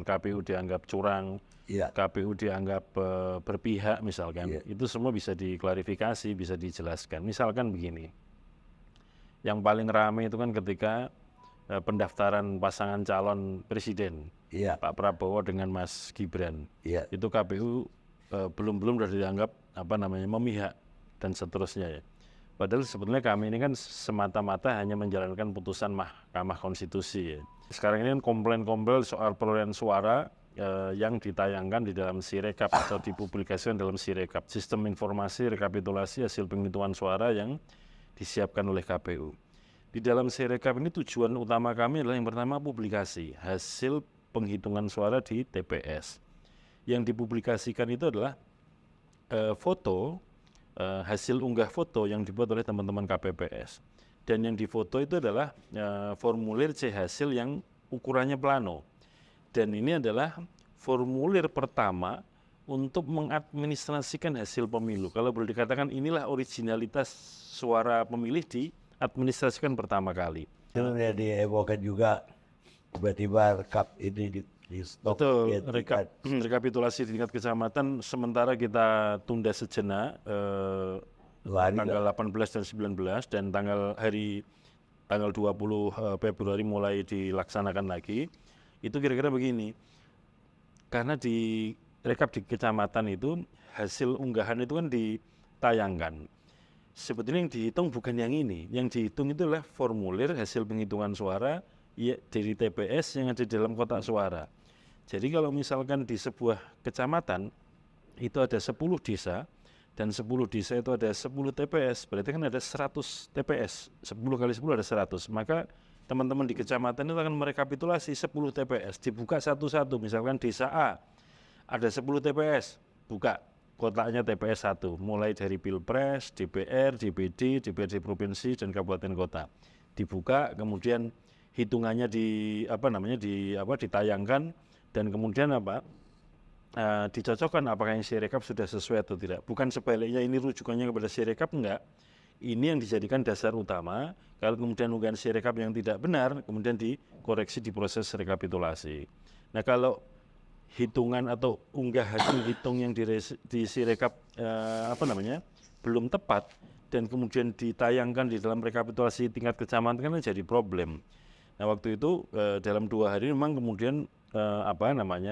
KPU dianggap curang, KPU dianggap berpihak misalkan, itu semua bisa diklarifikasi, bisa dijelaskan. Misalkan begini, yang paling ramai itu kan ketika pendaftaran pasangan calon presiden, Pak Prabowo dengan Mas Gibran, itu KPU belum sudah dianggap memihak dan seterusnya ya. Padahal sebetulnya kami ini kan semata-mata hanya menjalankan putusan Mahkamah Konstitusi ya. Sekarang ini kan komplain-komplain soal perolehan suara yang ditayangkan di dalam Sirekap atau dipublikasikan dalam Sirekap, sistem informasi rekapitulasi hasil penghitungan suara yang disiapkan oleh KPU. Di dalam Sirekap ini tujuan utama kami adalah yang pertama publikasi hasil penghitungan suara di TPS. Yang dipublikasikan itu adalah foto, hasil unggah foto yang dibuat oleh teman-teman KPPS. Dan yang difoto itu adalah formulir C hasil yang ukurannya plano. Dan ini adalah formulir pertama untuk mengadministrasikan hasil pemilu. Kalau boleh dikatakan inilah originalitas suara pemilih diadministrasikan pertama kali. Itu dihebohkan juga tiba-tiba rekap ini di stop. Betul, rekapitulasi di tingkat kecamatan sementara kita tunda sejenak tanggal 18 dan 19 dan tanggal 20 Februari mulai dilaksanakan lagi. Itu kira-kira begini, karena di rekap di kecamatan itu hasil unggahan itu kan ditayangkan. Sebetulnya yang dihitung bukan yang ini, yang dihitung itu adalah formulir hasil penghitungan suara dari TPS yang ada di dalam kotak suara. Jadi kalau misalkan di sebuah kecamatan itu ada 10 desa dan 10 desa itu ada 10 TPS, berarti kan ada 100 TPS, 10 kali 10 ada 100, maka teman-teman di kecamatan itu akan merekapitulasi 10 TPS, dibuka satu-satu, misalkan desa A ada 10 TPS, buka kotaknya TPS 1, mulai dari Pilpres, DPR, DPD, DPRD Provinsi, dan Kabupaten Kota. Dibuka, kemudian hitungannya ditayangkan, dan kemudian dicocokkan apakah yang Sirekap sudah sesuai atau tidak. Bukan sebaliknya ini rujukannya kepada Sirekap, enggak. Ini yang dijadikan dasar utama. Kalau kemudian unggahan Sirekap yang tidak benar, kemudian dikoreksi di proses rekapitulasi. Nah kalau hitungan atau unggah hasil hitung yang di Sirekap belum tepat dan kemudian ditayangkan di dalam rekapitulasi tingkat kecamatan kan jadi problem. Nah waktu itu dalam 2 hari memang kemudian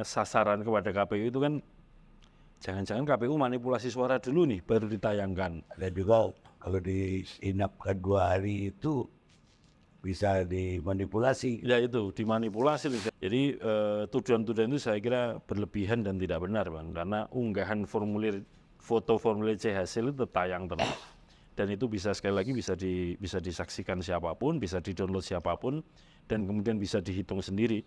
sasaran kepada KPU itu kan jangan-jangan KPU manipulasi suara dulu nih baru ditayangkan. Dan juga kalau diinapkan 2 hari itu bisa dimanipulasi. Ya itu dimanipulasi. Jadi tuduhan-tuduhan itu saya kira berlebihan dan tidak benar Bang, karena unggahan foto formulir C hasil itu tayang terus. Dan itu bisa sekali lagi bisa disaksikan siapapun, bisa di-download siapapun, dan kemudian bisa dihitung sendiri.